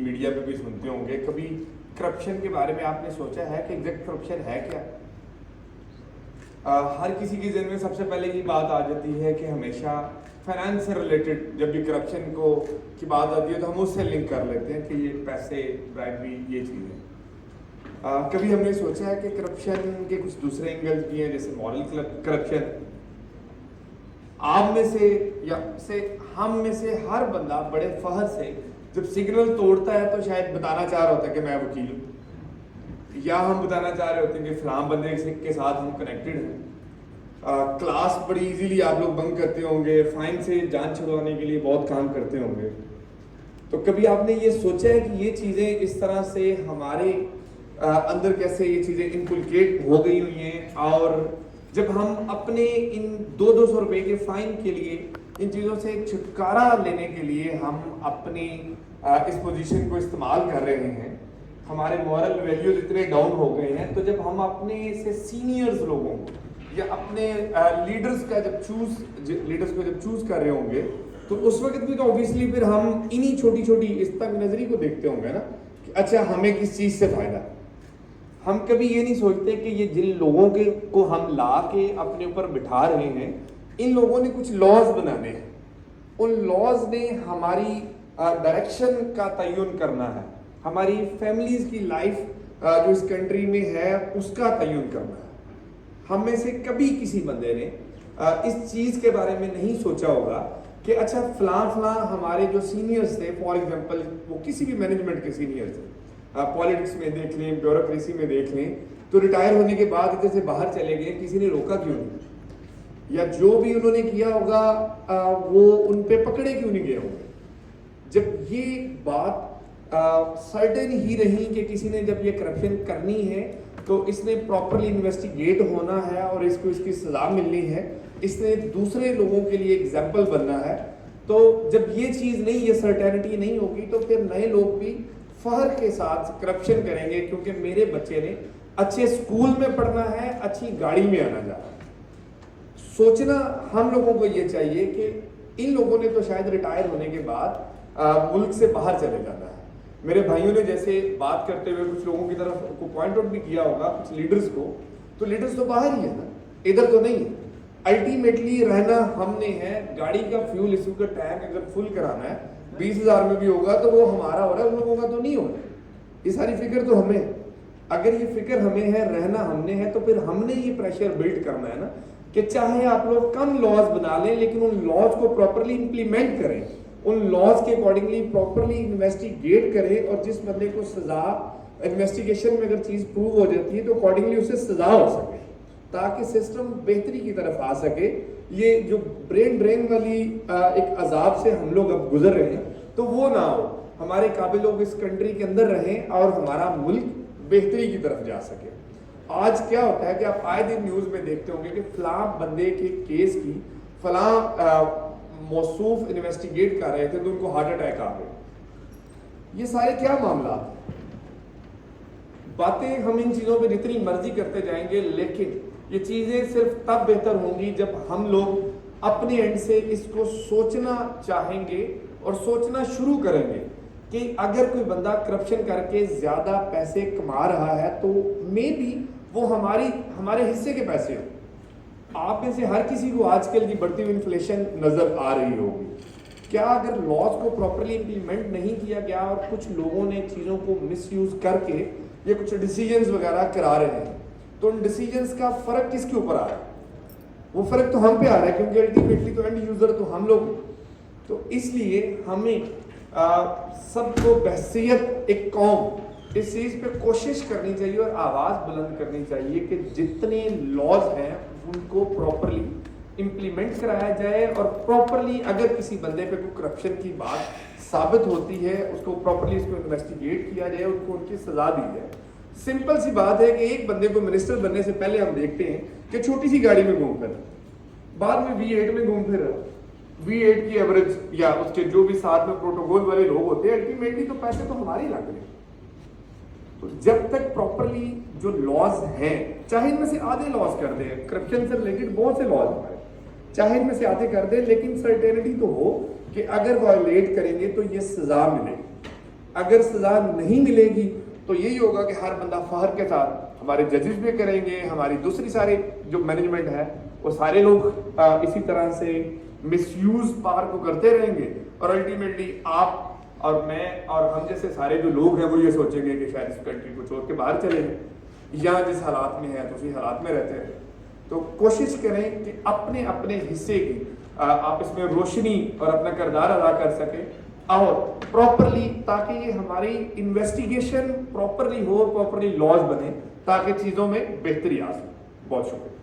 Media पे भी सुनते होंगे, कभी करप्शन के बारे में आपने सोचा है कि एग्जैक्ट करप्शन है क्या? हर किसी के जहन में सबसे पहले ये बात आ जाती है कि हमेशा फाइनेंस से रिलेटेड जब भी करप्शन को की बात आती है तो हम उससे लिंक कर लेते हैं कि ये पैसे, ब्राइबरी, ये चीज़ें। कभी हमने सोचा है कि करप्शन के कुछ दूसरे एंगल्स भी हैं, जैसे मॉरल करप्शन। आप में से या हम में से हर बंदा बड़े फहर से जब सिग्नल तोड़ता है तो शायद बताना चाह रहा होता है कि मैं वकील हूँ, या हम बताना चाह रहे होते हैं कि फलां बंदे के साथ हम कनेक्टेड हैं। क्लास बड़ी इजीली आप लोग बंक करते होंगे, फाइन से जान छुड़वाने के लिए बहुत काम करते होंगे। तो कभी आपने ये सोचा है कि ये चीज़ें इस तरह से हमारे अंदर कैसे ये चीज़ें इनकुलकेट हो गई हुई हैं, और जब हम अपने इन 200-200 रुपए के फाइन के लिए, इन चीज़ों से छुटकारा लेने के लिए हम अपनी इस पोजीशन को इस्तेमाल कर रहे हैं, हमारे मॉरल वैल्यूज इतने डाउन हो गए हैं, तो जब हम अपने से सीनियर्स लोगों को या अपने लीडर्स को जब चूज कर रहे होंगे तो उस वक्त भी तो ऑब्वियसली फिर हम इन्हीं छोटी छोटी इस तक नजरी को देखते होंगे ना कि अच्छा हमें किस चीज़ से फायदा। हम कभी ये नहीं सोचते कि ये जिन लोगों के को हम ला के अपने ऊपर बिठा रहे हैं, इन लोगों ने कुछ लॉज बनाने हैं, उन लॉज ने हमारी डायरेक्शन का तयन करना है, हमारी फैमिलीज की लाइफ जो इस कंट्री में है उसका तयन करना है। हम में से कभी किसी बंदे ने इस चीज़ के बारे में नहीं सोचा होगा कि अच्छा फलां हमारे जो सीनियर्स थे, फॉर एग्जांपल वो किसी भी मैनेजमेंट के सीनियर थे, पॉलिटिक्स में देख लें, ब्यूरोक्रेसी में देख लें, तो रिटायर होने के बाद इधर से बाहर चले गए, किसी ने रोका क्यों नहीं, या जो भी उन्होंने किया होगा वो उन पे पकड़े क्यों नहीं गए होंगे। जब ये बात सर्टेन ही रही कि किसी ने जब ये करप्शन करनी है तो इसने प्रॉपरली इन्वेस्टिगेट होना है और इसको इसकी सजा मिलनी है, इसने दूसरे लोगों के लिए एग्जाम्पल बनना है, तो जब ये चीज़ नहीं, ये सर्टेनिटी नहीं होगी तो फिर नए लोग भी फहर के साथ करप्शन करेंगे, क्योंकि मेरे बच्चे ने अच्छे स्कूल में पढ़ना है, अच्छी गाड़ी में आना जाना है। सोचना हम लोगों को ये चाहिए कि इन लोगों ने तो शायद रिटायर होने के बाद मुल्क से बाहर चले जाना है। मेरे भाइयों ने जैसे बात करते हुए कुछ लोगों की तरफ को पॉइंट आउट भी किया होगा, कुछ लीडर्स को, तो लीडर्स तो बाहर ही है ना, इधर तो नहीं है। अल्टीमेटली रहना हमने है, गाड़ी का फ्यूल इशू का टैंक अगर फुल कराना है 20,000 में भी होगा तो वो हमारा हो रहा है, उन लोगों का तो नहीं हो रहा है। ये सारी फिक्र तो हमें, अगर ये फिक्र हमें है, रहना हमने है, तो फिर हमने ये प्रेशर बिल्ड करना है ना कि चाहे आप लोग कम लॉज बना लें लेकिन उन लॉज को प्रॉपरली इंप्लीमेंट करें, उन लॉज के अकॉर्डिंगली प्रॉपरली इन्वेस्टिगेट करें, और जिस बंदे को सजा, इन्वेस्टिगेशन में अगर चीज प्रूव हो जाती है तो अकॉर्डिंगली उसे सजा हो सके, ताकि सिस्टम बेहतरी की तरफ आ सके। ये जो ब्रेन ड्रेन वाली एक अजाब से हम लोग अब गुजर रहे हैं तो वो ना हो, हमारे काबिल लोग इस कंट्री के अंदर रहें और हमारा मुल्क बेहतरी की तरफ जा सके। आज क्या होता है कि आप आए दिन न्यूज में देखते होंगे कि फलां बंदे के केस की फलां मौसूफ इन्वेस्टिगेट कर रहे थे तो उनको हार्ट अटैक आ गए। ये सारे क्या मामला, बातें हम इन चीजों पे जितनी मर्जी करते जाएंगे, लेकिन ये चीजें सिर्फ तब बेहतर होंगी जब हम लोग अपने एंड से इसको सोचना चाहेंगे और सोचना शुरू करेंगे कि अगर कोई बंदा करप्शन करके ज्यादा पैसे कमा रहा है तो मे बी वो हमारे हिस्से के पैसे हो। आप में से हर किसी को आजकल की बढ़ती हुई इन्फ्लेशन नजर आ रही होगी। क्या अगर लॉज को प्रॉपरली इंप्लीमेंट नहीं किया गया और कुछ लोगों ने चीज़ों को मिसयूज करके ये कुछ डिसीजंस वगैरह करा रहे हैं, तो उन डिसीजंस का फर्क किसके ऊपर आ रहा है? वो फर्क तो हम पे आ रहा है, क्योंकि अल्टीमेटली तो एंड यूजर तो हम लोग। तो इसलिए हमें सबको बहसियत एक कौम इस चीज़ पे कोशिश करनी चाहिए और आवाज़ बुलंद करनी चाहिए कि जितने लॉज हैं उनको प्रॉपरली इंप्लीमेंट कराया जाए, और प्रॉपरली अगर किसी बंदे पे कोई करप्शन की बात साबित होती है उसको प्रॉपरली इसको इन्वेस्टिगेट किया जाए, उनको उनकी सजा दी जाए। सिंपल सी बात है कि एक बंदे को मिनिस्टर बनने से पहले हम देखते हैं कि छोटी सी गाड़ी में घूम फिर, बाद में V8 में घूम फिर, V8 की एवरेज या उसके जो भी साथ में प्रोटोकॉल वाले लोग होते हैं, अल्टीमेटली तो पैसे तो हमारे ही लग रहे हैं। तो जब तक प्रॉपरली जो लॉज हैं, चाहे इनमें से आधे लॉज कर दें, करप्शन से रिलेटेड बहुत से लॉज हमारे, चाहे इनमें से आधे कर दें, लेकिन सर्टेनिटी तो हो कि अगर वायलेट करेंगे तो ये सजा मिलेगी। اگر سزا نہیں ملے گی تو یہی ہوگا کہ ہر بندہ فخر کے ساتھ ہمارے ججز بھی کریں گے, ہماری دوسری سارے جو مینجمنٹ ہے وہ سارے لوگ اسی طرح سے مس یوز پاور کو کرتے رہیں گے, اور الٹیمیٹلی آپ اور میں اور ہم جیسے سارے جو لوگ ہیں وہ یہ سوچیں گے کہ شاید اس کنٹری کو چھوڑ کے باہر چلے ہیں, یا جس حالات میں ہے تو اسی حالات میں رہتے ہیں. تو کوشش کریں کہ اپنے اپنے حصے کی آپ اس میں روشنی اور اپنا کردار ادا کر سکیں, اور پراپرلی, تاکہ یہ ہماری انویسٹیگیشن پراپرلی ہو, پراپرلی لاز بنے, تاکہ چیزوں میں بہتری آ سکے. بہت شکریہ.